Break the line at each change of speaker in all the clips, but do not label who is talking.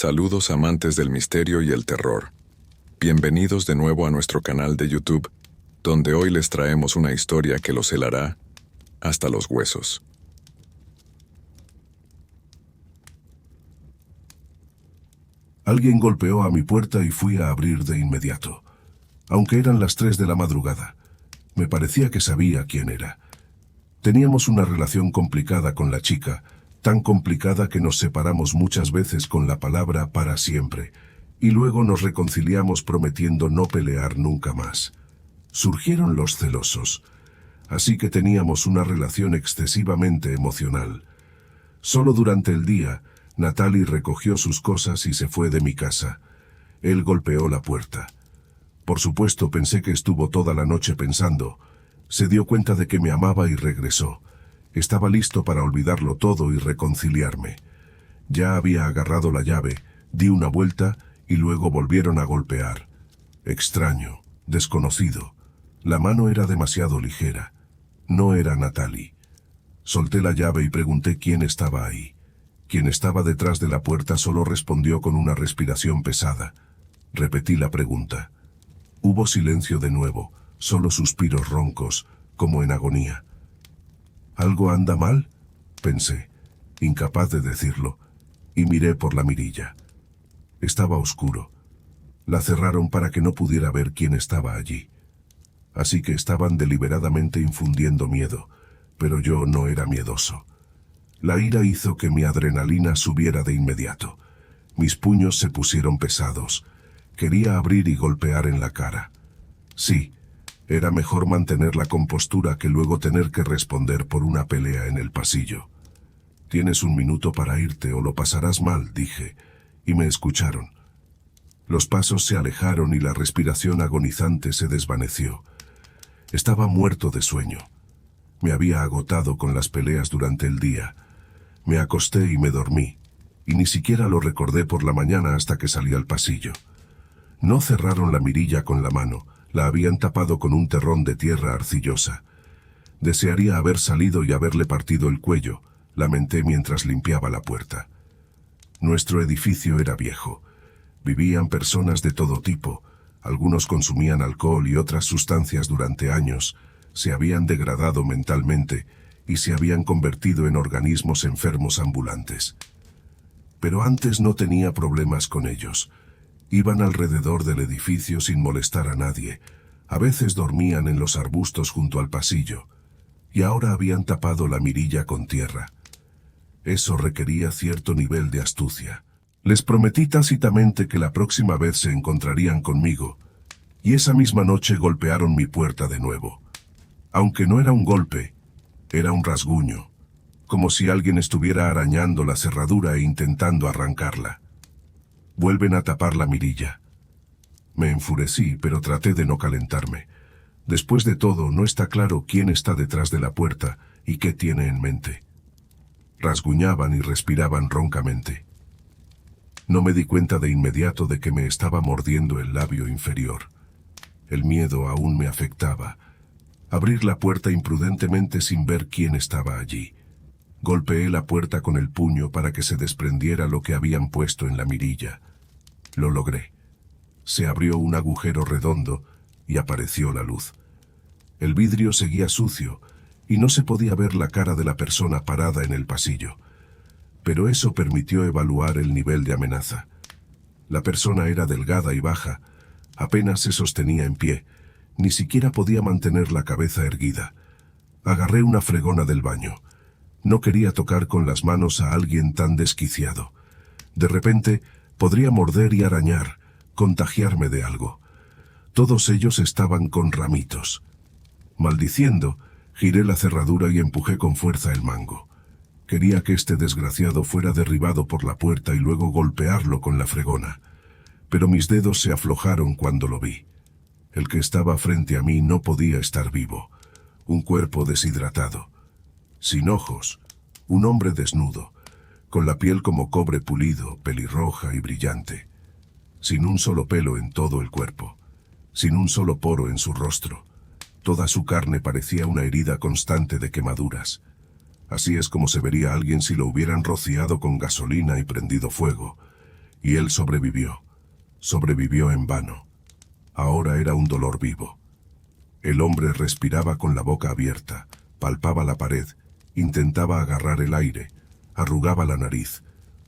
Saludos amantes del misterio y el terror. Bienvenidos de nuevo a nuestro canal de YouTube, donde hoy les traemos una historia que los helará hasta los huesos.
Alguien golpeó a mi puerta y fui a abrir de inmediato, aunque eran las 3 de la madrugada. Me parecía que sabía quién era. Teníamos una relación complicada con la chica, tan complicada que nos separamos muchas veces con la palabra para siempre, y luego nos reconciliamos prometiendo no pelear nunca más. Surgieron los celosos, así que teníamos una relación excesivamente emocional. Solo durante el día, Natalie recogió sus cosas y se fue de mi casa. Él golpeó la puerta. Por supuesto, pensé que estuvo toda la noche pensando. Se dio cuenta de que me amaba y regresó. Estaba listo para olvidarlo todo y reconciliarme. Ya había agarrado la llave, di una vuelta y luego volvieron a golpear. Extraño, desconocido. La mano era demasiado ligera. No era Natalie. Solté la llave y pregunté quién estaba ahí. Quien estaba detrás de la puerta solo respondió con una respiración pesada. Repetí la pregunta. Hubo silencio de nuevo, solo suspiros roncos, como en agonía. ¿Algo anda mal?, pensé, incapaz de decirlo, y miré por la mirilla. Estaba oscuro. La cerraron para que no pudiera ver quién estaba allí. Así que estaban deliberadamente infundiendo miedo, pero yo no era miedoso. La ira hizo que mi adrenalina subiera de inmediato. Mis puños se pusieron pesados. Quería abrir y golpear en la cara. Sí, era mejor mantener la compostura que luego tener que responder por una pelea en el pasillo. Tienes un minuto para irte o lo pasarás mal, dije, y me escucharon. Los pasos se alejaron y la respiración agonizante se desvaneció. Estaba muerto de sueño. Me había agotado con las peleas durante el día. Me acosté y me dormí, y ni siquiera lo recordé por la mañana hasta que salí al pasillo. No cerraron la mirilla con la mano, la habían tapado con un terrón de tierra arcillosa. Desearía haber salido y haberle partido el cuello, lamenté mientras limpiaba la puerta. Nuestro edificio era viejo. Vivían personas de todo tipo, algunos consumían alcohol y otras sustancias durante años, se habían degradado mentalmente y se habían convertido en organismos enfermos ambulantes. Pero antes no tenía problemas con ellos. Iban alrededor del edificio sin molestar a nadie. A veces dormían en los arbustos junto al pasillo. Y ahora habían tapado la mirilla con tierra. Eso requería cierto nivel de astucia. Les prometí tácitamente que la próxima vez se encontrarían conmigo, y esa misma noche golpearon mi puerta de nuevo. Aunque no era un golpe, era un rasguño, como si alguien estuviera arañando la cerradura e intentando arrancarla. Vuelven a tapar la mirilla. Me enfurecí, pero traté de no calentarme. Después de todo, no está claro quién está detrás de la puerta y qué tiene en mente. Rasguñaban y respiraban roncamente. No me di cuenta de inmediato de que me estaba mordiendo el labio inferior. El miedo aún me afectaba. Abrir la puerta imprudentemente sin ver quién estaba allí. Golpeé la puerta con el puño para que se desprendiera lo que habían puesto en la mirilla. Lo logré. Se abrió un agujero redondo y apareció la luz. El vidrio seguía sucio y no se podía ver la cara de la persona parada en el pasillo. Pero eso permitió evaluar el nivel de amenaza. La persona era delgada y baja, apenas se sostenía en pie, ni siquiera podía mantener la cabeza erguida. Agarré una fregona del baño. No quería tocar con las manos a alguien tan desquiciado. De repente, podría morder y arañar, contagiarme de algo. Todos ellos estaban con ramitos. Maldiciendo, giré la cerradura y empujé con fuerza el mango. Quería que este desgraciado fuera derribado por la puerta y luego golpearlo con la fregona. Pero mis dedos se aflojaron cuando lo vi. El que estaba frente a mí no podía estar vivo. Un cuerpo deshidratado. Sin ojos. Un hombre desnudo. Con la piel como cobre pulido, pelirroja y brillante. Sin un solo pelo en todo el cuerpo. Sin un solo poro en su rostro. Toda su carne parecía una herida constante de quemaduras. Así es como se vería a alguien si lo hubieran rociado con gasolina y prendido fuego. Y él sobrevivió. Sobrevivió en vano. Ahora era un dolor vivo. El hombre respiraba con la boca abierta, palpaba la pared, intentaba agarrar el aire, arrugaba la nariz,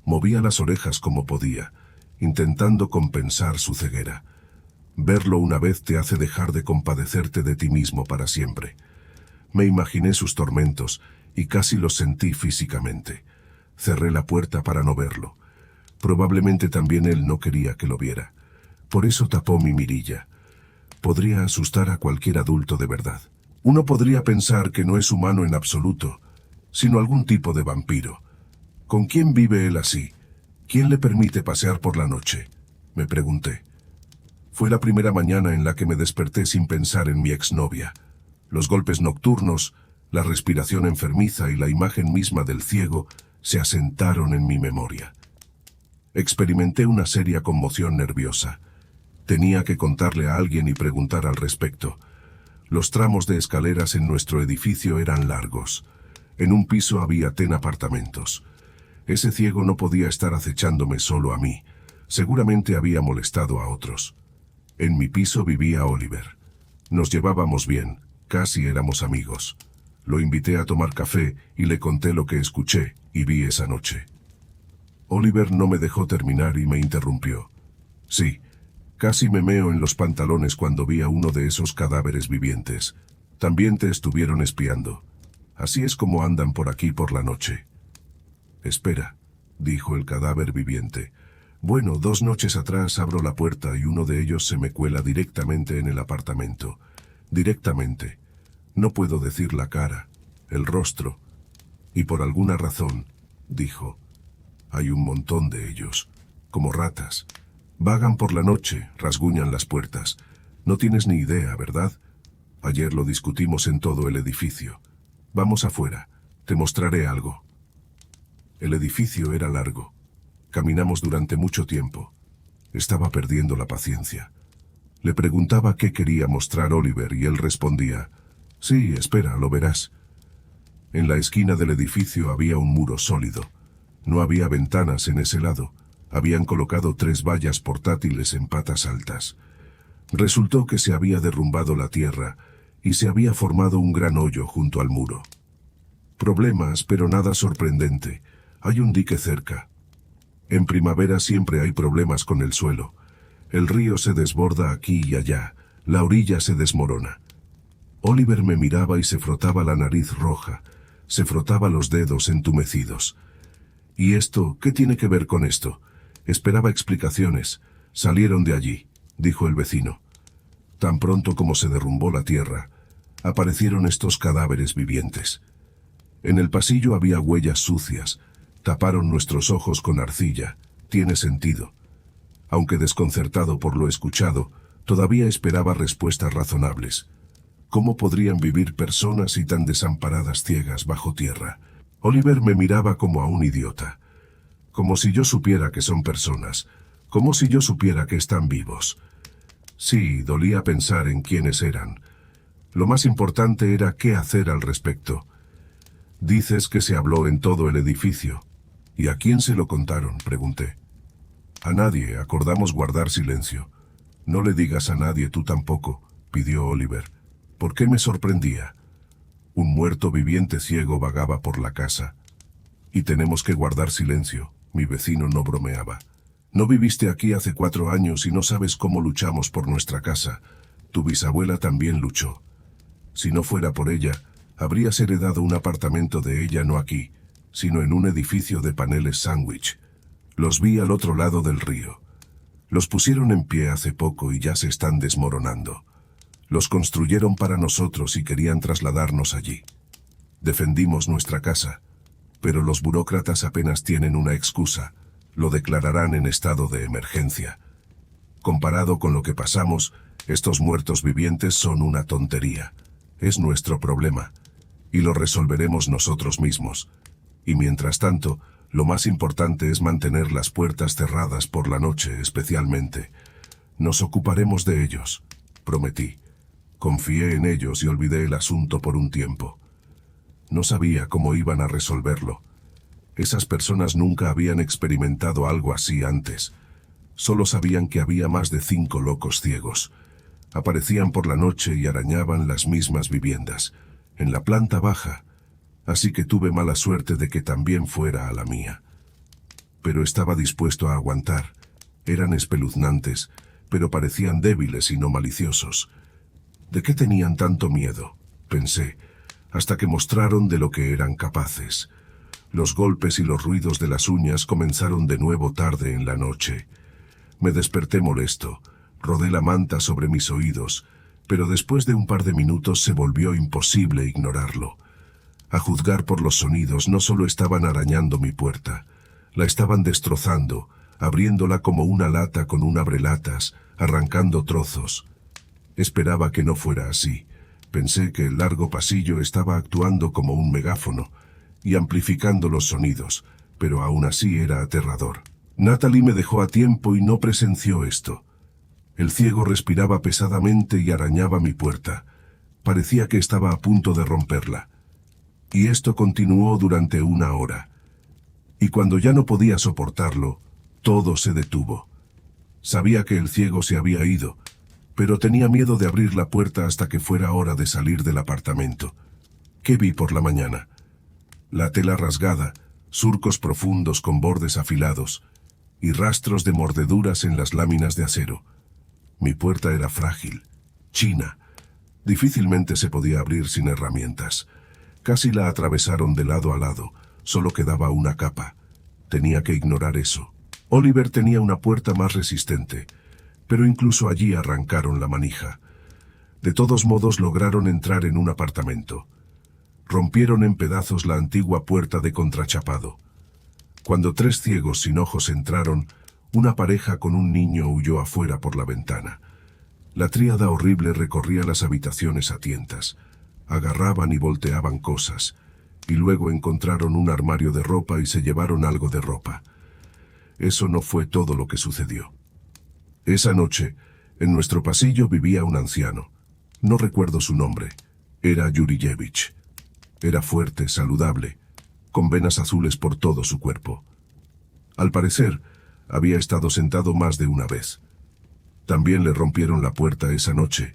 movía las orejas como podía, intentando compensar su ceguera. Verlo una vez te hace dejar de compadecerte de ti mismo para siempre. Me imaginé sus tormentos y casi los sentí físicamente. Cerré la puerta para no verlo. Probablemente también él no quería que lo viera. Por eso tapó mi mirilla. Podría asustar a cualquier adulto de verdad. Uno podría pensar que no es humano en absoluto, sino algún tipo de vampiro. ¿Con quién vive él así? ¿Quién le permite pasear por la noche? Me pregunté. Fue la primera mañana en la que me desperté sin pensar en mi exnovia. Los golpes nocturnos, la respiración enfermiza y la imagen misma del ciego se asentaron en mi memoria. Experimenté una seria conmoción nerviosa. Tenía que contarle a alguien y preguntar al respecto. Los tramos de escaleras en nuestro edificio eran largos. En un piso había 10 apartamentos. Ese ciego no podía estar acechándome solo a mí. Seguramente había molestado a otros. En mi piso vivía Oliver. Nos llevábamos bien, casi éramos amigos. Lo invité a tomar café y le conté lo que escuché y vi esa noche. Oliver no me dejó terminar y me interrumpió. Sí, casi me meo en los pantalones cuando vi a uno de esos cadáveres vivientes. También te estuvieron espiando. Así es como andan por aquí por la noche. Espera, dijo el cadáver viviente. Bueno, 2 noches atrás abro la puerta y uno de ellos se me cuela directamente en el apartamento. Directamente. No puedo decir la cara, el rostro. Y por alguna razón, dijo, hay un montón de ellos, como ratas. Vagan por la noche, rasguñan las puertas. No tienes ni idea, ¿verdad? Ayer lo discutimos en todo el edificio. Vamos afuera, te mostraré algo. El edificio era largo. Caminamos durante mucho tiempo. Estaba perdiendo la paciencia. Le preguntaba qué quería mostrar Oliver y él respondía, sí, espera, lo verás. En la esquina del edificio había un muro sólido. No había ventanas en ese lado. Habían colocado 3 vallas portátiles en patas altas. Resultó que se había derrumbado la tierra y se había formado un gran hoyo junto al muro. Problemas, pero nada sorprendente. Hay un dique cerca. En primavera siempre hay problemas con el suelo. El río se desborda aquí y allá. La orilla se desmorona. Oliver me miraba y se frotaba la nariz roja. Se frotaba los dedos entumecidos. ¿Y esto? ¿Qué tiene que ver con esto? Esperaba explicaciones. Salieron de allí, dijo el vecino. Tan pronto como se derrumbó la tierra, aparecieron estos cadáveres vivientes. En el pasillo había huellas sucias. Taparon nuestros ojos con arcilla. Tiene sentido. Aunque desconcertado por lo escuchado, todavía esperaba respuestas razonables. ¿Cómo podrían vivir personas y tan desamparadas ciegas bajo tierra? Oliver me miraba como a un idiota. Como si yo supiera que son personas. Como si yo supiera que están vivos. Sí, dolía pensar en quiénes eran. Lo más importante era qué hacer al respecto. Dices que se habló en todo el edificio. ¿Y a quién se lo contaron?, pregunté. A nadie, acordamos guardar silencio. No le digas a nadie, tú tampoco, pidió Oliver. ¿Por qué me sorprendía? Un muerto viviente ciego vagaba por la casa. Y tenemos que guardar silencio, mi vecino no bromeaba. No viviste aquí hace 4 años y no sabes cómo luchamos por nuestra casa. Tu bisabuela también luchó. Si no fuera por ella, habrías heredado un apartamento de ella no aquí, sino en un edificio de paneles sándwich. Los vi al otro lado del río. Los pusieron en pie hace poco y ya se están desmoronando. Los construyeron para nosotros y querían trasladarnos allí. Defendimos nuestra casa, pero los burócratas apenas tienen una excusa. Lo declararán en estado de emergencia. Comparado con lo que pasamos, estos muertos vivientes son una tontería. Es nuestro problema, y lo resolveremos nosotros mismos. Y mientras tanto, lo más importante es mantener las puertas cerradas por la noche especialmente. Nos ocuparemos de ellos, prometí. Confié en ellos y olvidé el asunto por un tiempo. No sabía cómo iban a resolverlo. Esas personas nunca habían experimentado algo así antes. Solo sabían que había más de 5 locos ciegos. Aparecían por la noche y arañaban las mismas viviendas, en la planta baja, así que tuve mala suerte de que también fuera a la mía. Pero estaba dispuesto a aguantar. Eran espeluznantes, pero parecían débiles y no maliciosos. ¿De qué tenían tanto miedo?, pensé, hasta que mostraron de lo que eran capaces. Los golpes y los ruidos de las uñas comenzaron de nuevo tarde en la noche. Me desperté molesto, rodé la manta sobre mis oídos, pero después de un par de minutos se volvió imposible ignorarlo. A juzgar por los sonidos, no solo estaban arañando mi puerta, la estaban destrozando, abriéndola como una lata con un abrelatas, arrancando trozos. Esperaba que no fuera así. Pensé que el largo pasillo estaba actuando como un megáfono y amplificando los sonidos, pero aún así era aterrador. Natalie me dejó a tiempo y no presenció esto. El ciego respiraba pesadamente y arañaba mi puerta. Parecía que estaba a punto de romperla. Y esto continuó durante 1 hora. Y cuando ya no podía soportarlo, todo se detuvo. Sabía que el ciego se había ido, pero tenía miedo de abrir la puerta hasta que fuera hora de salir del apartamento. ¿Qué vi por la mañana? La tela rasgada, surcos profundos con bordes afilados y rastros de mordeduras en las láminas de acero. Mi puerta era frágil, china. Difícilmente se podía abrir sin herramientas. Casi la atravesaron de lado a lado, solo quedaba una capa. Tenía que ignorar eso. Oliver tenía una puerta más resistente, pero incluso allí arrancaron la manija. De todos modos lograron entrar en un apartamento. Rompieron en pedazos la antigua puerta de contrachapado. Cuando 3 ciegos sin ojos entraron, una pareja con un niño huyó afuera por la ventana. La tríada horrible recorría las habitaciones a tientas. Agarraban y volteaban cosas, y luego encontraron un armario de ropa y se llevaron algo de ropa. Eso no fue todo lo que sucedió. Esa noche, en nuestro pasillo vivía un anciano. No recuerdo su nombre. Era Yuriyevich. Era fuerte, saludable, con venas azules por todo su cuerpo. Al parecer, había estado sentado más de una vez. También le rompieron la puerta esa noche,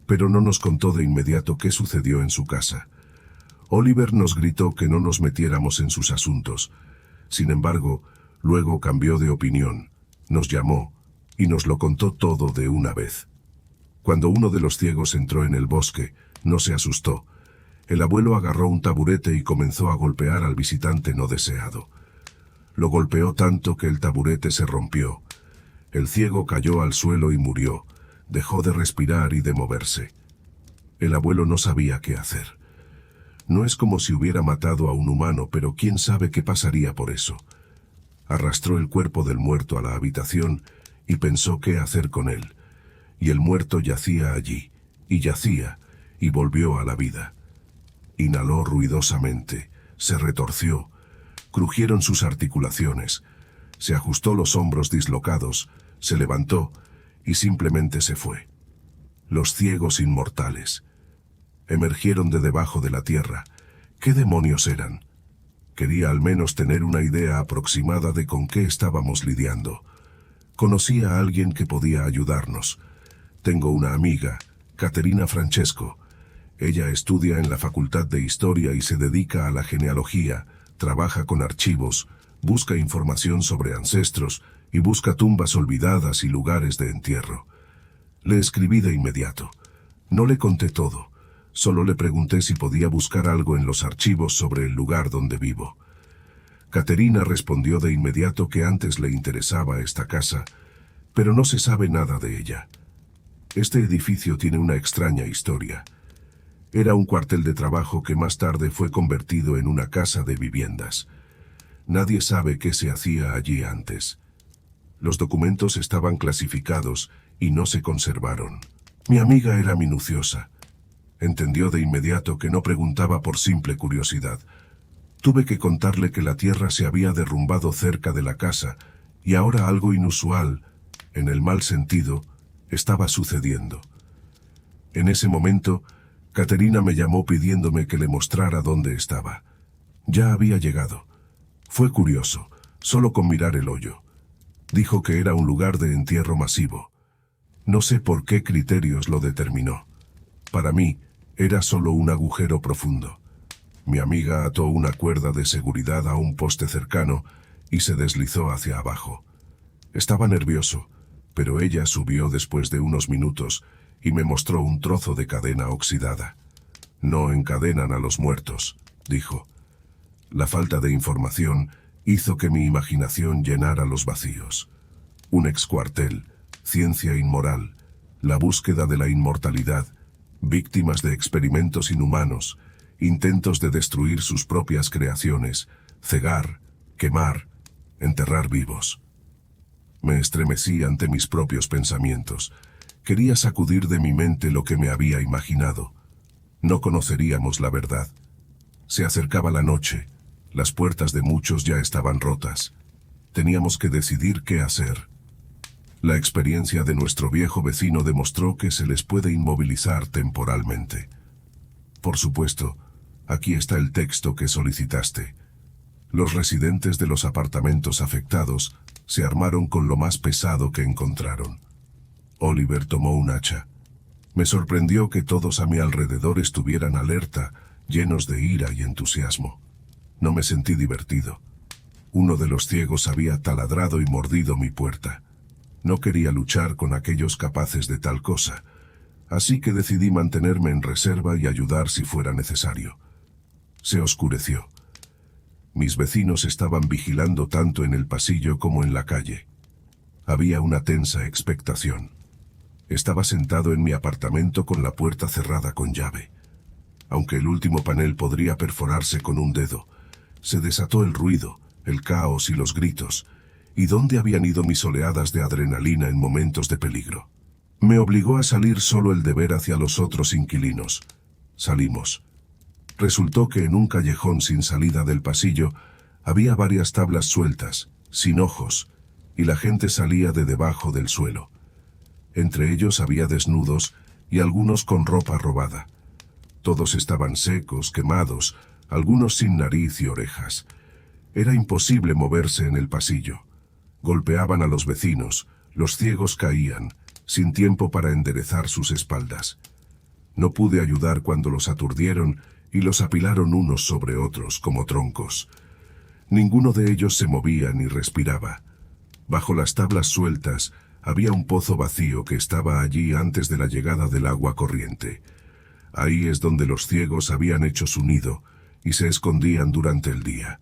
pero no nos contó de inmediato qué sucedió en su casa. Oliver nos gritó que no nos metiéramos en sus asuntos. Sin embargo, luego cambió de opinión, nos llamó y nos lo contó todo de una vez. Cuando uno de los ciegos entró en el bosque, no se asustó. El abuelo agarró un taburete y comenzó a golpear al visitante no deseado. Lo golpeó tanto que el taburete se rompió. El ciego cayó al suelo y murió. Dejó de respirar y de moverse. El abuelo no sabía qué hacer. No es como si hubiera matado a un humano, pero quién sabe qué pasaría por eso. Arrastró el cuerpo del muerto a la habitación y pensó qué hacer con él. Y el muerto yacía allí, y yacía, y volvió a la vida. Inhaló ruidosamente, se retorció, crujieron sus articulaciones, se ajustó los hombros dislocados, se levantó y simplemente se fue. Los ciegos inmortales. Emergieron de debajo de la tierra. ¿Qué demonios eran? Quería al menos tener una idea aproximada de con qué estábamos lidiando. Conocí a alguien que podía ayudarnos. Tengo una amiga, Caterina Francesco. Ella estudia en la Facultad de Historia y se dedica a la genealogía, trabaja con archivos, busca información sobre ancestros y busca tumbas olvidadas y lugares de entierro. Le escribí de inmediato. No le conté todo. Solo le pregunté si podía buscar algo en los archivos sobre el lugar donde vivo. Caterina respondió de inmediato que antes le interesaba esta casa, pero no se sabe nada de ella. Este edificio tiene una extraña historia. Era un cuartel de trabajo que más tarde fue convertido en una casa de viviendas. Nadie sabe qué se hacía allí antes. Los documentos estaban clasificados y no se conservaron. Mi amiga era minuciosa. Entendió de inmediato que no preguntaba por simple curiosidad. Tuve que contarle que la tierra se había derrumbado cerca de la casa y ahora algo inusual, en el mal sentido, estaba sucediendo. En ese momento, Caterina me llamó pidiéndome que le mostrara dónde estaba. Ya había llegado. Fue curioso, solo con mirar el hoyo. Dijo que era un lugar de entierro masivo. No sé por qué criterios lo determinó. Para mí, era solo un agujero profundo. Mi amiga ató una cuerda de seguridad a un poste cercano y se deslizó hacia abajo. Estaba nervioso, pero ella subió después de unos minutos y me mostró un trozo de cadena oxidada. No encadenan a los muertos, dijo. La falta de información hizo que mi imaginación llenara los vacíos. Un excuartel, ciencia inmoral, la búsqueda de la inmortalidad, víctimas de experimentos inhumanos, intentos de destruir sus propias creaciones, cegar, quemar, enterrar vivos. Me estremecí ante mis propios pensamientos. Quería sacudir de mi mente lo que me había imaginado. No conoceríamos la verdad. Se acercaba la noche. Las puertas de muchos ya estaban rotas. Teníamos que decidir qué hacer. La experiencia de nuestro viejo vecino demostró que se les puede inmovilizar temporalmente. Por supuesto, aquí está el texto que solicitaste. Los residentes de los apartamentos afectados se armaron con lo más pesado que encontraron. Oliver tomó un hacha. Me sorprendió que todos a mi alrededor estuvieran alerta, llenos de ira y entusiasmo. No me sentí divertido. Uno de los ciegos había taladrado y mordido mi puerta. No quería luchar con aquellos capaces de tal cosa, así que decidí mantenerme en reserva y ayudar si fuera necesario. Se oscureció. Mis vecinos estaban vigilando tanto en el pasillo como en la calle. Había una tensa expectación. Estaba sentado en mi apartamento con la puerta cerrada con llave. Aunque el último panel podría perforarse con un dedo, se desató el ruido, el caos y los gritos. ¿Y dónde habían ido mis oleadas de adrenalina en momentos de peligro? Me obligó a salir solo el deber hacia los otros inquilinos. Salimos. Resultó que en un callejón sin salida del pasillo había varias tablas sueltas, sin ojos, y la gente salía de debajo del suelo. Entre ellos había desnudos y algunos con ropa robada. Todos estaban secos, quemados, algunos sin nariz y orejas. Era imposible moverse en el pasillo. Golpeaban a los vecinos, los ciegos caían, sin tiempo para enderezar sus espaldas. No pude ayudar cuando los aturdieron y los apilaron unos sobre otros como troncos. Ninguno de ellos se movía ni respiraba. Bajo las tablas sueltas había un pozo vacío que estaba allí antes de la llegada del agua corriente. Ahí es donde los ciegos habían hecho su nido y se escondían durante el día.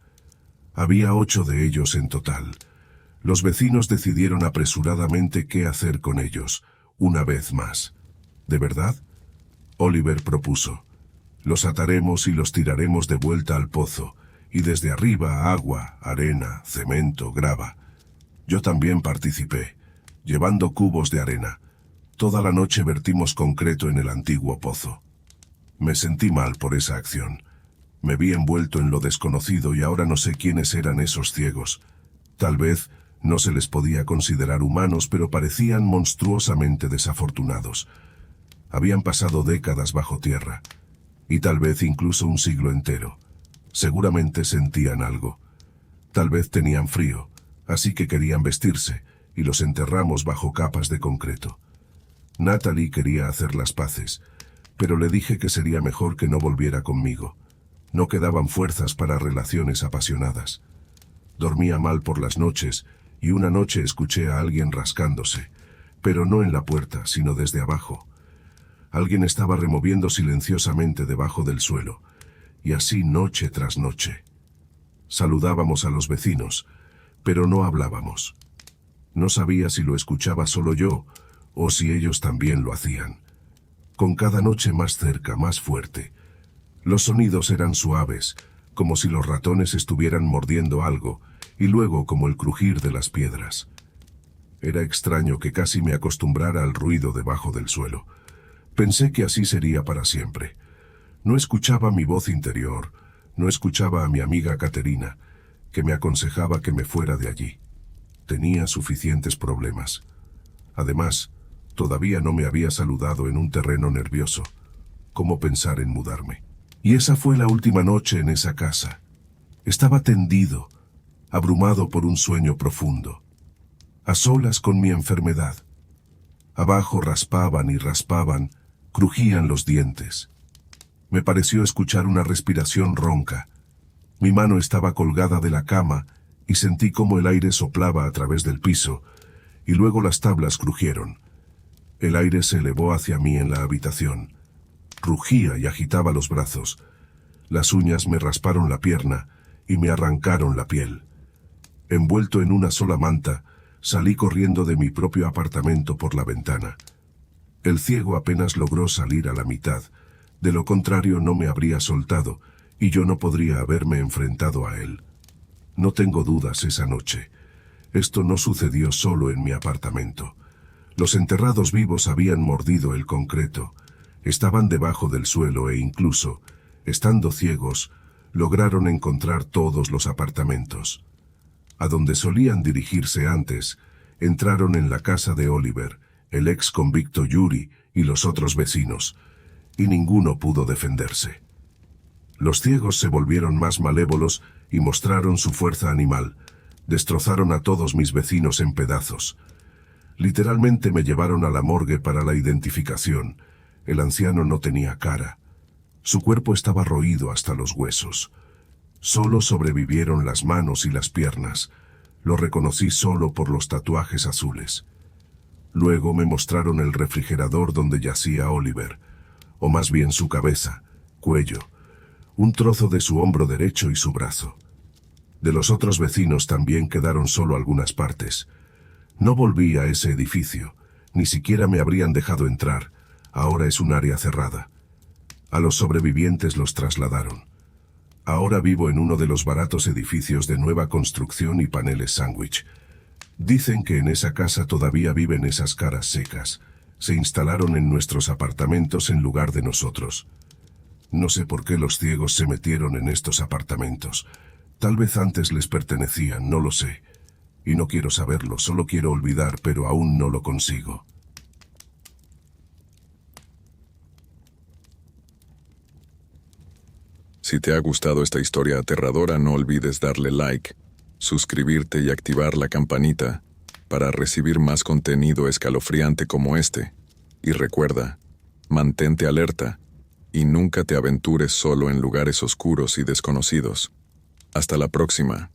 Había 8 de ellos en total. Los vecinos decidieron apresuradamente qué hacer con ellos, una vez más. ¿De verdad? Oliver propuso. Los ataremos y los tiraremos de vuelta al pozo, y desde arriba agua, arena, cemento, grava. Yo también participé, llevando cubos de arena. Toda la noche vertimos concreto en el antiguo pozo. Me sentí mal por esa acción. Me vi envuelto en lo desconocido y ahora no sé quiénes eran esos ciegos. Tal vez no se les podía considerar humanos, pero parecían monstruosamente desafortunados. Habían pasado décadas bajo tierra, y tal vez incluso un siglo entero. Seguramente sentían algo. Tal vez tenían frío, así que querían vestirse, y los enterramos bajo capas de concreto. Natalie quería hacer las paces, pero le dije que sería mejor que no volviera conmigo. No quedaban fuerzas para relaciones apasionadas. Dormía mal por las noches, y una noche escuché a alguien rascándose, pero no en la puerta, sino desde abajo. Alguien estaba removiendo silenciosamente debajo del suelo, y así noche tras noche. Saludábamos a los vecinos, pero no hablábamos. No sabía si lo escuchaba solo yo, o si ellos también lo hacían. Con cada noche más cerca, más fuerte. Los sonidos eran suaves, como si los ratones estuvieran mordiendo algo, y luego como el crujir de las piedras. Era extraño que casi me acostumbrara al ruido debajo del suelo. Pensé que así sería para siempre. No escuchaba mi voz interior, no escuchaba a mi amiga Caterina, que me aconsejaba que me fuera de allí. Tenía suficientes problemas. Además, todavía no me había saludado en un terreno nervioso. ¿Cómo pensar en mudarme? Y esa fue la última noche en esa casa. Estaba tendido, abrumado por un sueño profundo. a solas con mi enfermedad. Abajo raspaban y raspaban, crujían los dientes. Me pareció escuchar una respiración ronca. Mi mano estaba colgada de la cama y sentí como el aire soplaba a través del piso, y luego las tablas crujieron. El aire se elevó hacia mí en la habitación. Rugía y agitaba los brazos. Las uñas me rasparon la pierna y me arrancaron la piel. Envuelto en una sola manta, salí corriendo de mi propio apartamento por la ventana. El ciego apenas logró salir a la mitad, de lo contrario no me habría soltado y yo no podría haberme enfrentado a él. No tengo dudas esa noche. Esto no sucedió solo en mi apartamento. Los enterrados vivos habían mordido el concreto, estaban debajo del suelo e incluso, estando ciegos, lograron encontrar todos los apartamentos. A donde solían dirigirse antes, entraron en la casa de Oliver, el ex convicto Yuri y los otros vecinos, y ninguno pudo defenderse. Los ciegos se volvieron más malévolos y mostraron su fuerza animal. Destrozaron a todos mis vecinos en pedazos. Literalmente me llevaron a la morgue para la identificación. El anciano no tenía cara. Su cuerpo estaba roído hasta los huesos. Solo sobrevivieron las manos y las piernas. Lo reconocí solo por los tatuajes azules. Luego me mostraron el refrigerador donde yacía Oliver, o más bien su cabeza, cuello, un trozo de su hombro derecho y su brazo. De los otros vecinos también quedaron solo algunas partes. No volví a ese edificio, ni siquiera me habrían dejado entrar, ahora es un área cerrada. A los sobrevivientes los trasladaron. Ahora vivo en uno de los baratos edificios de nueva construcción y paneles sándwich. Dicen que en esa casa todavía viven esas caras secas. Se instalaron en nuestros apartamentos en lugar de nosotros. No sé por qué los ciegos se metieron en estos apartamentos. Tal vez antes les pertenecían, no lo sé. Y no quiero saberlo, solo quiero olvidar, pero aún no lo consigo.
Si te ha gustado esta historia aterradora, no olvides darle like, suscribirte y activar la campanita para recibir más contenido escalofriante como este. Y recuerda, mantente alerta y nunca te aventures solo en lugares oscuros y desconocidos. Hasta la próxima.